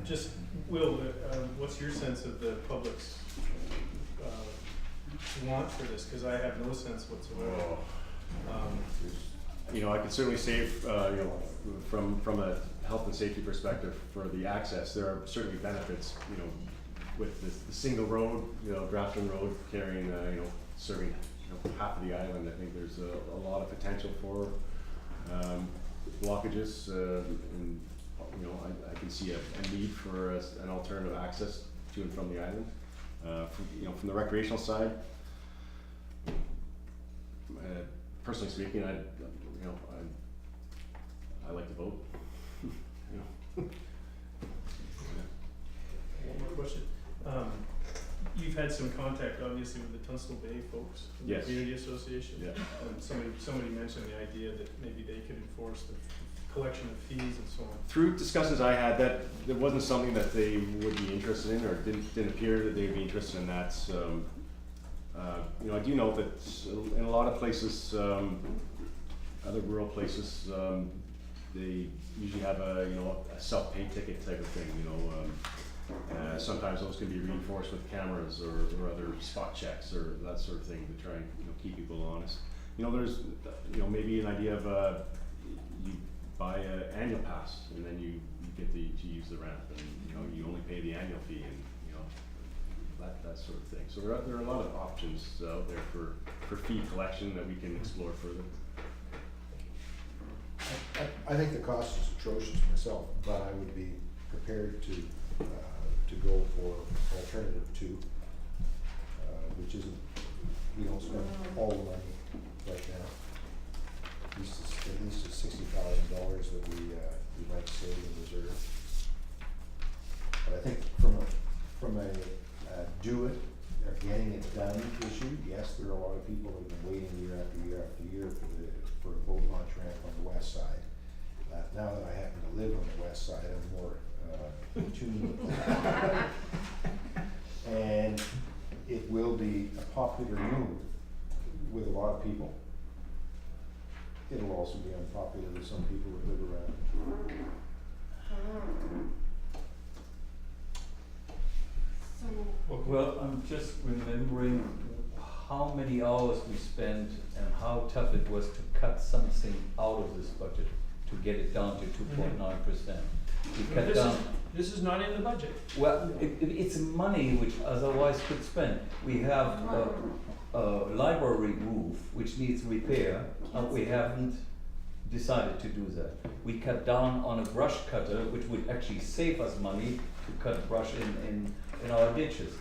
Just, Will, what's your sense of the public's want for this? Because I have no sense whatsoever. You know, I can certainly say, you know, from a health and safety perspective for the access, there are certainly benefits, you know, with the single road, you know, Grafton Road carrying, you know, serving, you know, half of the island. I think there's a lot of potential for blockages, and you know, I can see a need for an alternative access to and from the island. You know, from the recreational side, personally speaking, I like to vote. You know. One more question. You've had some contact, obviously, with the Tunstall Bay folks, from Yes. the Community Association. Yeah. Somebody mentioned the idea that maybe they could enforce the collection of fees and so on. Through discussions I had, that it wasn't something that they would be interested in, or didn't appear that they would be interested in that. You know, I do know that in a lot of places, other rural places, they usually have a self-pay ticket type of thing. You know, sometimes those can be reinforced with cameras or other spot checks or that sort of thing to try and keep people honest. You know, there's maybe an idea of you buy an annual pass and then you get to use the ramp, and you only pay the annual fee, and that sort of thing. So there are a lot of options out there for fee collection that we can explore further. I think the cost is atrocious myself, but I would be prepared to go for alternative two, which isn't, we don't spend all the money right now. At least it's $60,000 that we might save in reserve. But I think from a do it or getting it done issue, yes, there are a lot of people who have been waiting year after year after year for a boat launch ramp on the west side. Now that I happen to live on the west side, I'm more in tune with that. And it will be a popular move with a lot of people. It'll also be unpopular with some people that live around. Well, I'm just remembering how many hours we spent and how tough it was to cut something out of this budget to get it down to 2.9%. We cut down. This is not in the budget. Well, it's money which otherwise could spend. We have a library roof which needs repair, and we haven't decided to do that. We cut down on a brush cutter, which would actually save us money to cut brush in our ditches.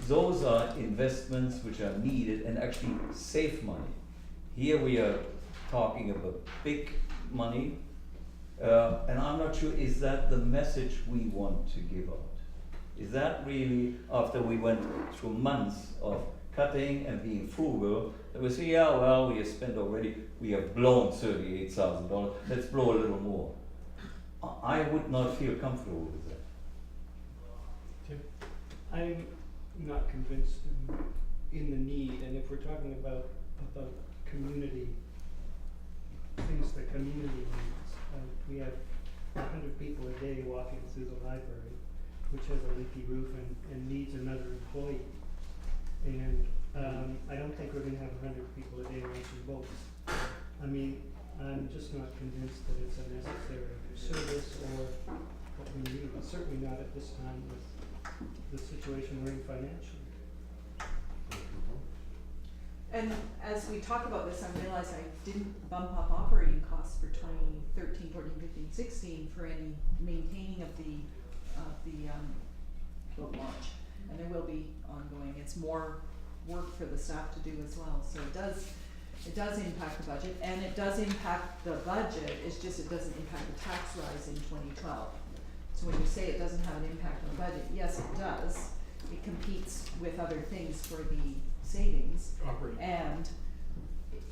Those are investments which are needed and actually save money. Here we are talking about big money, and I'm not sure, is that the message we want to give out? Is that really, after we went through months of cutting and being frugal, that we say, yeah, well, we have spent already, we have blown $38,000, let's blow a little more. I would not feel comfortable with that. I'm not convinced in the need, and if we're talking about community, things the community needs, we have 100 people a day walking through the library, which has a leaky roof and needs another employee. And I don't think we're going to have 100 people a day launching boats. I mean, I'm just not convinced that it's a necessary service or what we need. Certainly not at this time with the situation we're in financially. And as we talk about this, I realize I didn't bump up operating costs for 2013, 14, 15, 16 for any maintaining of the boat launch. And there will be ongoing. It's more work for the staff to do as well. So it does impact the budget, and it does impact the budget. It's just it doesn't impact the tax rise in 2012. So when you say it doesn't have an impact on the budget, yes, it does. It competes with other things for the savings, and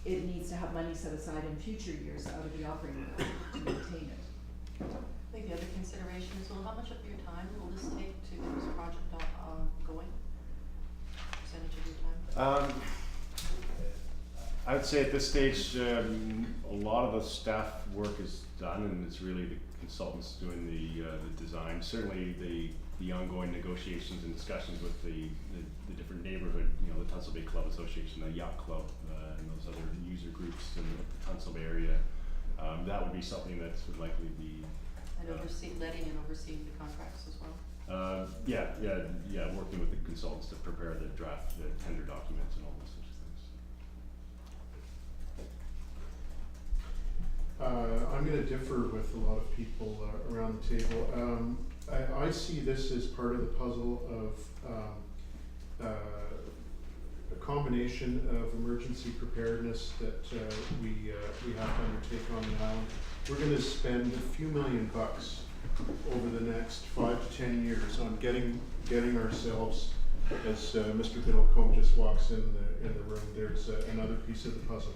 it needs to have money set aside in future years out of the operating budget to maintain it. I think the other consideration is, well, how much of your time will this take to get this project going? Percentage of your time? I would say at this stage, a lot of the staff work is done, and it's really the consultants doing the design. Certainly, the ongoing negotiations and discussions with the different neighborhood, you know, the Tunstall Bay Club Association, the Yacht Club, and those other user groups in the Tunstall Bay area. That would be something that would likely be. And letting and overseeing the contracts as well. Yeah, working with the consultants to prepare the draft, the tender documents and all those sorts of things. I'm gonna differ with a lot of people around the table. I see this as part of the puzzle of a combination of emergency preparedness that we have to undertake on the island. We're gonna spend a few $1 million over the next 5 to 10 years on getting ourselves, as Mr. Biddlecombe just walks in the room, there's another piece of the puzzle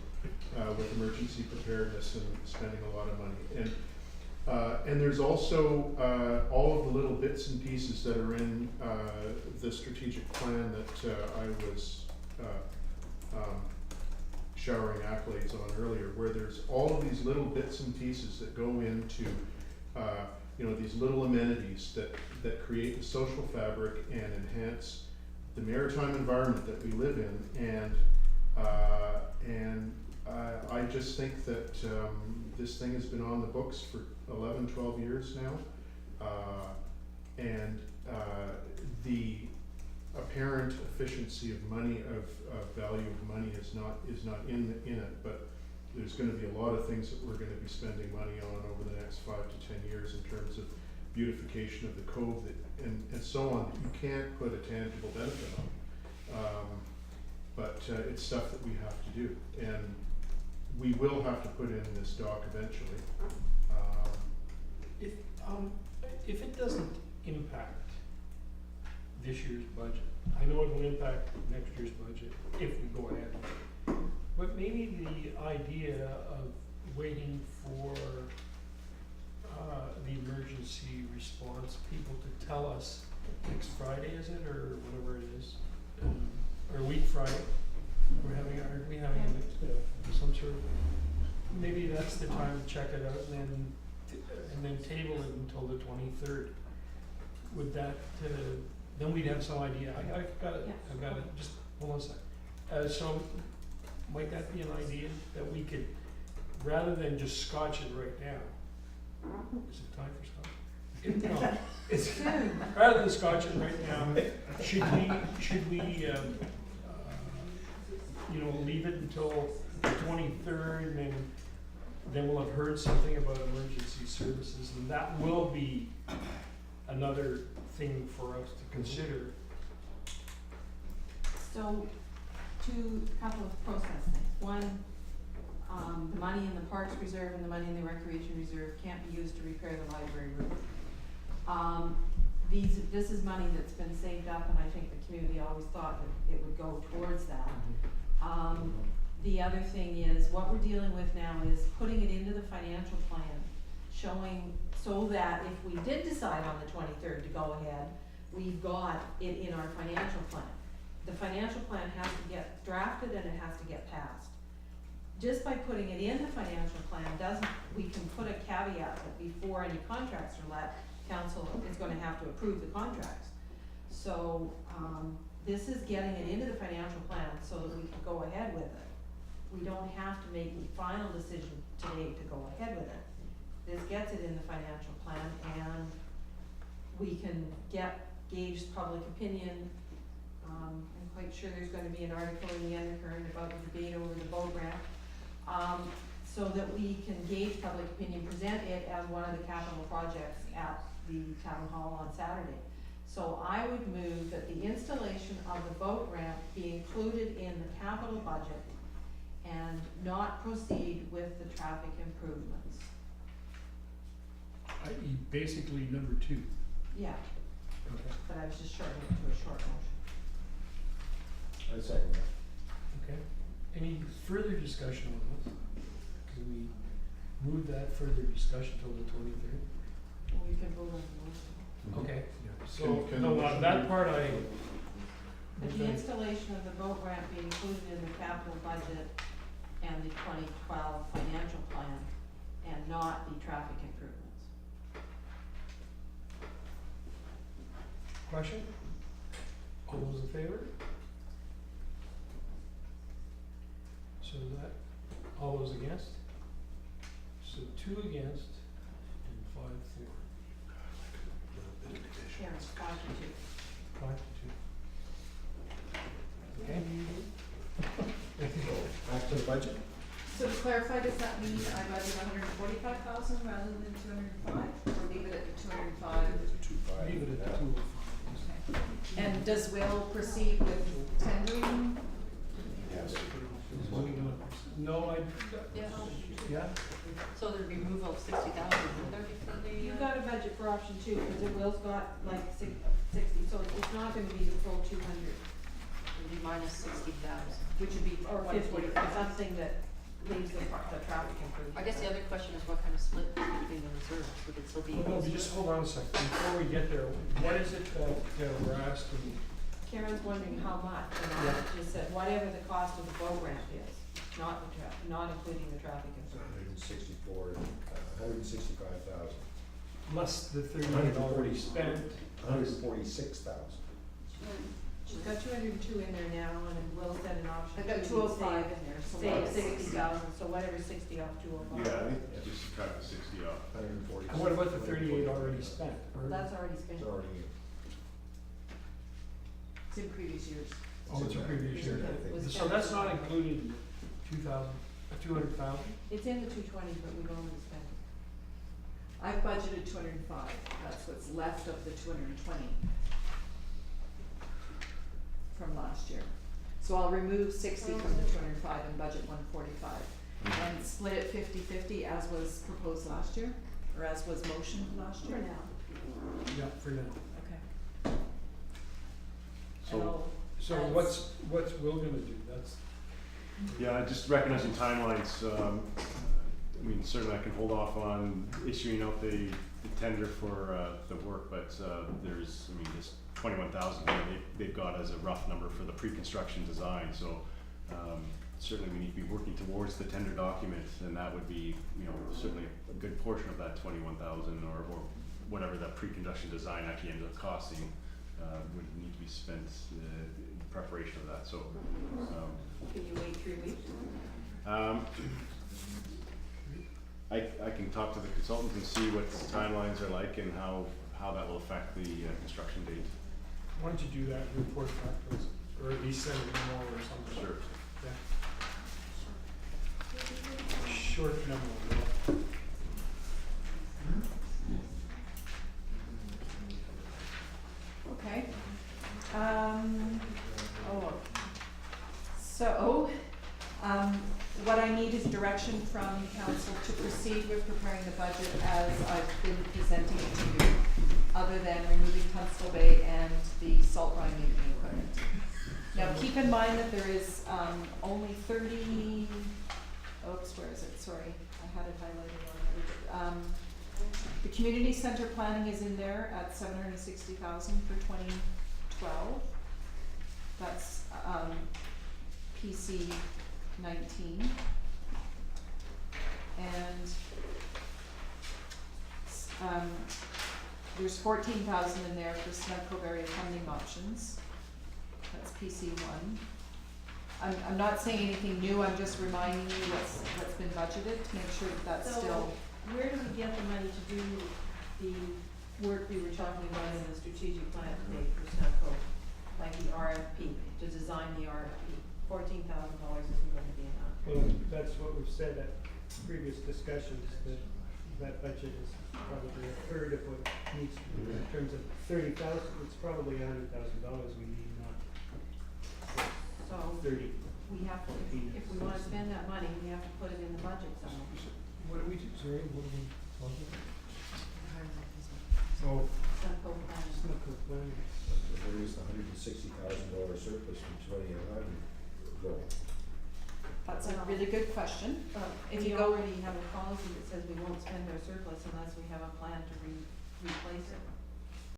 with emergency preparedness and spending a lot of money. And there's also all of the little bits and pieces that are in the strategic plan that I was showering accolades on earlier, where there's all of these little bits and pieces that go into you know, these little amenities that create the social fabric and enhance the maritime environment that we live in. And I just think that this thing has been on the books for 11, 12 years now. And the apparent efficiency of money, of value of money is not in it, but there's gonna be a lot of things that we're gonna be spending money on over the next 5 to 10 years in terms of beautification of the cove and so on, that you can't put a tangible benefit on. But it's stuff that we have to do, and we will have to put in this dock eventually. If it doesn't impact this year's budget, I know it will impact next year's budget if we go ahead. But maybe the idea of waiting for the emergency response people to tell us next Friday, is it, or whatever it is, or week Friday, are we having some sort of, maybe that's the time to check it out and then table it until the 23rd. Would that, then we'd have some idea. I've got it, just hold on a sec. So might that be an idea that we could, rather than just scotch it right now? Is it time for scotch? No, it's rather than scotch it right now. Should we you know, leave it until the 23rd, and then we'll have heard something about emergency services, and that will be another thing for us to consider. So, a couple of process things. One, the money in the Parks Reserve and the money in the Recreation Reserve can't be used to repair the library roof. This is money that's been saved up, and I think the community always thought that it would go towards that. The other thing is, what we're dealing with now is putting it into the financial plan, showing, so that if we did decide on the 23rd to go ahead, we've got it in our financial plan. The financial plan has to get drafted and it has to get passed. Just by putting it in the financial plan we can put a caveat that before any contracts are let, council is gonna have to approve the contracts. So, this is getting it into the financial plan so that we can go ahead with it. We don't have to make the final decision today to go ahead with it. This gets it in the financial plan, and we can gauge public opinion. I'm quite sure there's gonna be an article in the Undercurrent about the debate over the boat ramp, so that we can gauge public opinion, present it as one of the capital projects at the town hall on Saturday. So I would move that the installation of the boat ramp be included in the capital budget and not proceed with the traffic improvements. I.e. basically number 2. Yeah, Okay. but I was just shortening it to a short motion. I second that. Okay. Any further discussion on this? Can we move that further discussion till the 23rd? Well, we can vote on the motion. Okay. So, Can no, the motion that be- part That the installation of the boat ramp be included in the capital budget and the 2012 financial plan, and not the traffic improvements. Question? All those in favor? So that, all those against? So 2 against and 5 for. Karen's 5 to 2. 5 to 2. Okay? Back to the budget? So to clarify, does that mean I budget 145,000 rather than 205, or leave it at the 205? It's a 2.5. Leave it at Yeah. the 205. Okay. And does Will proceed with tendering? Yes. No, Yeah, yeah, so the removal of 60,000, would there be for the, You've got a budget for option 2, because it Will's got like 60, so it's not gonna be the full 200, would be minus 60,000? which would be, or 50, 145. something that leaves the traffic improvement. I guess the other question is what kind of split between the reserves, would it still be? well, no, just hold on a second, before we get there, what is it that we're asking? Karen's wondering how much, and I just said, whatever the cost of the boat ramp is, not including the traffic improvement. 165,000. Less the 38 already spent. 146,000. She's got 202 in there now, and then Will said an option. I've got 205 in there, so Save what, 60,000, so whatever 60 off 205. Yeah, I think just subtract the 60 off. 146. And what about the 38 already spent? Or- That's already spent. It's already in. It's in previous years. Oh, it's a previous year. Was So spent. that's not included in 200,000? It's in the 220, but we've already spent it. I've budgeted 205, that's what's left of the 220 from last year. So I'll remove 60 from the 205 and budget 145. And split it 50-50 as was proposed last year, or as was motioned last year? For now. Yeah, for now. Okay. So- And I'll So add what's Will gonna do? That's, Yeah, just recognizing timelines, I mean, certainly I can hold off on issuing out the tender for, the work, but, there's, I mean, this 21,000 here, they've got as a rough number for the pre-construction design, so, certainly we need to be working towards the tender document, and that would be, you know, certainly a good portion of that 21,000 or whatever that pre-construction design actually ends up costing, would need to be spent, in preparation of that, so, Can you wait 3 weeks? I can talk to the consultants and see what the timelines are like and how that will affect the construction date. why don't you do that and report back to us, or at least send an email or something? Sure. Yeah. Short memo, Will. Okay. So, what I need is direction from council to proceed with preparing the budget as I've been presenting it to you, other than removing Tunstall Bay and the salt grinding equipment. Now, keep in mind that there is, only 30, oops, where is it, sorry, I had it highlighted on the community center planning is in there at 760,000 for 2012. That's, PC 19. And, there's 14,000 in there for Smedco area funding options. That's PC 1. I'm not saying anything new, I'm just reminding you what's been budgeted to make sure that that's So, still. where do we get the money to do the work we were talking about in the strategic plan today for Snapco? Like the RFP, to design the RFP, $14,000 isn't going to be enough. Well, that's what we've said at previous discussions, that budget is probably a third of what needs to be, in terms of 30,000, it's probably $100,000 we need, not So 30. we have to, if we wanna spend that money, we have to put it in the budget somewhere. What do we do, sorry, what do we talking about? Oh, Snapco plan. it's not good planning. There is the $160,000 surplus from 2011 goal. That's a really good question. If We you go- already have a policy that says we won't spend our surplus unless we have a plan to replace it.